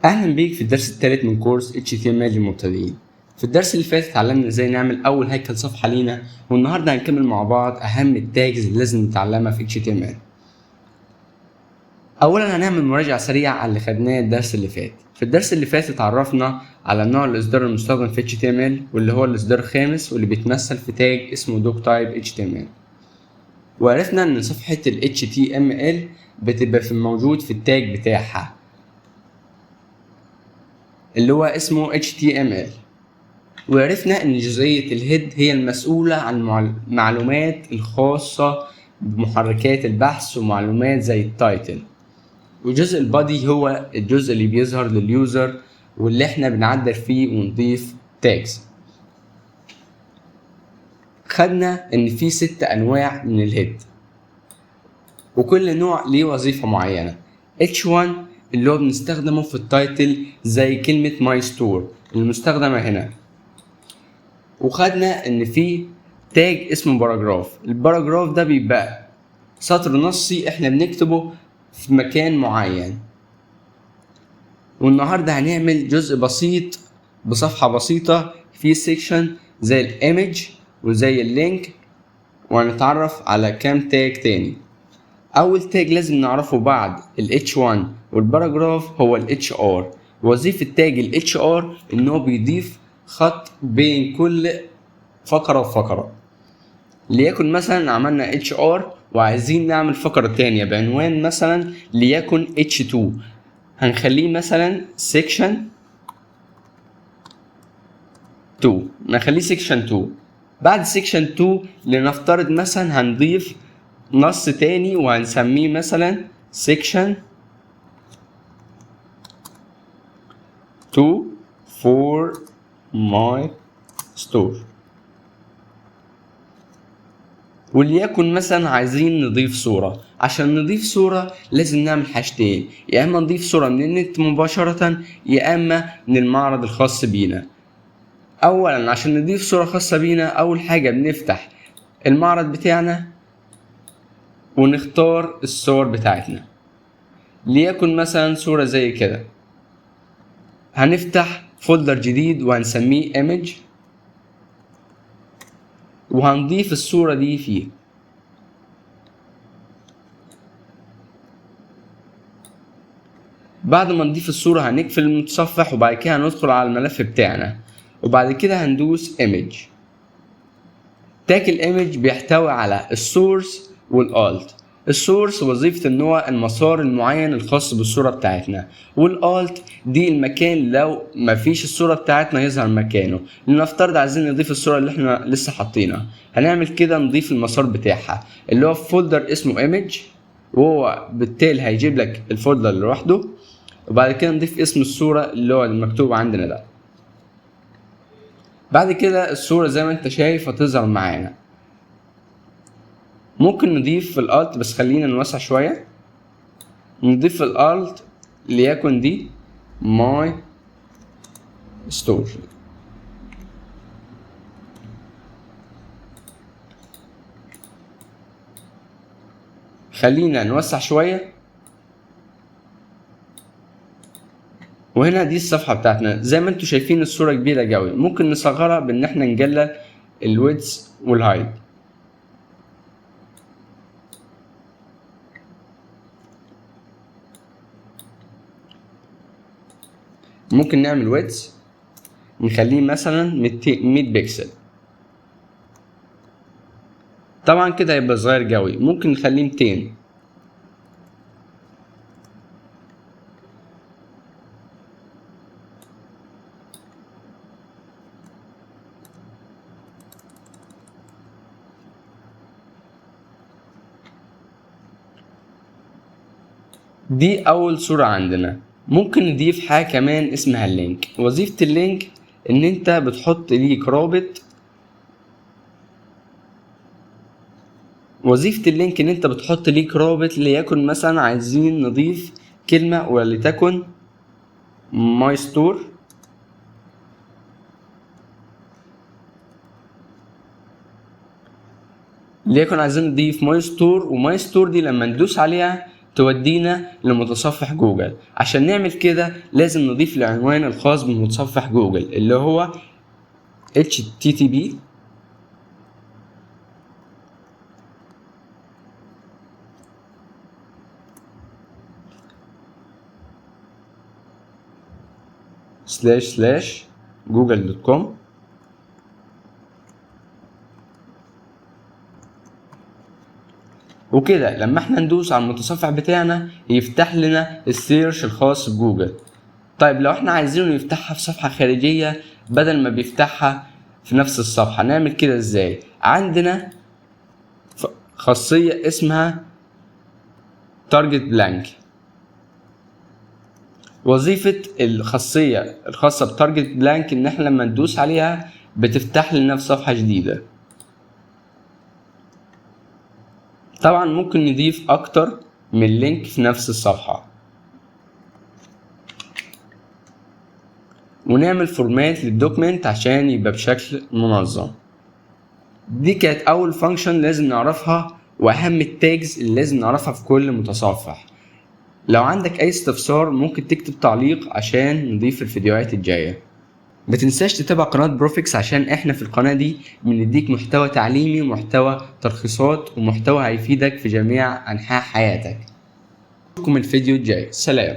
اهلا بيك في الدرس الثالث من كورس HTML للمبتدئين. في الدرس اللي فات اتعلمنا ازاي نعمل اول هيكل صفحه لينا، والنهارده هنكمل مع بعض اهم التاجز اللي لازم نتعلمها في HTML. اولا هنعمل مراجعه سريعه على اللي خدناه الدرس اللي فات. في الدرس اللي فات اتعرفنا على نوع الاصدار المستخدم في HTML واللي هو الاصدار الخامس واللي بيتمثل في تاج اسمه دوك تايب HTML، وعرفنا ان صفحه ال HTML بتبقى موجود في التاج بتاعها اللي هو اسمه HTML، وعرفنا ان جزئية الهيد هي المسؤولة عن المعلومات الخاصة بمحركات البحث ومعلومات زي التايتل، وجزء البادي هو الجزء اللي بيظهر لليوزر واللي احنا بنعدل فيه ونضيف تاجز. خدنا ان في 6 انواع من الهيد وكل نوع ليه وظيفة معينة. H1 اللي هو بنستخدمه في التايتل زي كلمة ماي ستور المستخدمة هنا، وخدنا ان في تاج اسمه باراجراف. الباراجراف ده بيبقى سطر نصي احنا بنكتبه في مكان معين. والنهارده هنعمل جزء بسيط بصفحة بسيطة في سيكشن زي الايمج وزي اللينك، وهنتعرف على كام تاج تاني. اول تاج لازم نعرفه بعد ال H1 والباراجراف هو ال HR. وظيفة تاج ال HR انه بيضيف خط بين كل فقرة وفقرة. ليكن مثلا عملنا HR وعايزين نعمل فقرة تانية بعنوان مثلا ليكن H2، هنخليه مثلا section 2، نخليه section 2. بعد section 2 لنفترض مثلا هنضيف نص تاني وهنسميه مثلا section 2 for my store. وليكن مثلا عايزين نضيف صورة. عشان نضيف صورة لازم نعمل حاجتين، يا اما نضيف صورة من النت مباشرة يا اما من المعرض الخاص بينا. اولا عشان نضيف صورة خاصة بينا اول حاجة بنفتح المعرض بتاعنا ونختار الصور بتاعتنا. ليكن مثلا صورة زي كده، هنفتح فولدر جديد وهنسميه image وهنضيف الصورة دي فيه. بعد ما نضيف الصورة هنقفل المتصفح وبعد كده هندخل على الملف بتاعنا وبعد كده هندوس image. تاج الايمج بيحتوي على السورس والالت. السورس وظيفة ان هو المسار المعين الخاص بالصورة بتاعتنا، والالت دي المكان لو مفيش الصورة بتاعتنا يظهر مكانه. لنفترض عايزين نضيف الصورة اللي احنا لسه حاطينها، هنعمل كده نضيف المسار بتاعها اللي هو في فولدر اسمه image، وهو بالتالي هيجيب لك الفولدر لوحده، وبعد كده نضيف اسم الصورة اللي هو المكتوب عندنا ده. بعد كده الصورة زي ما انت شايف هتظهر معانا. ممكن نضيف في الالت بس خلينا نوسع شوية، نضيف في الالت ليكن دي ماي ستور. خلينا نوسع شوية، وهنا دي الصفحة بتاعتنا. زي ما انتوا شايفين الصورة كبيرة قوي، ممكن نصغرها بان احنا نقلل الويدث والهايت. ممكن نعمل ويدث نخليه مثلا 100 بكسل. طبعا كده هيبقى صغير قوي، ممكن نخليه 200. دي اول صورة عندنا. ممكن نضيف حاجة كمان اسمها اللينك. وظيفة اللينك ان انت بتحط ليك رابط. وظيفة اللينك ان انت بتحط ليك رابط، ليكن مثلا عايزين نضيف كلمة ولتكن ماي ستور. ليكن عايزين نضيف ماي ستور، وماي ستور دي لما ندوس عليها تودينا لمتصفح جوجل. عشان نعمل كده لازم نضيف العنوان الخاص بمتصفح جوجل اللي هو http //google.com. وكده لما احنا ندوس على المتصفح بتاعنا يفتح لنا السيرش الخاص بجوجل. طيب لو احنا عايزينه يفتحها في صفحة خارجية بدل ما بيفتحها في نفس الصفحة نعمل كده ازاي؟ عندنا خاصية اسمها تارجت بلانك. وظيفة الخاصية الخاصة بتارجت بلانك ان احنا لما ندوس عليها بتفتح لنا في صفحة جديدة. طبعا ممكن نضيف اكتر من لينك في نفس الصفحة ونعمل فورمات للدوكمنت عشان يبقى بشكل منظم. دي كانت اول فانكشن لازم نعرفها واهم التاجز اللي لازم نعرفها في كل متصفح. لو عندك اي استفسار ممكن تكتب تعليق عشان نضيف الفيديوهات الجاية. ما تنساش تتابع قناة بروفيكس عشان احنا في القناة دي بنديك محتوى تعليمي ومحتوى تلخيصات ومحتوى هيفيدك في جميع انحاء حياتك. اشوفكم الفيديو الجاي. سلام.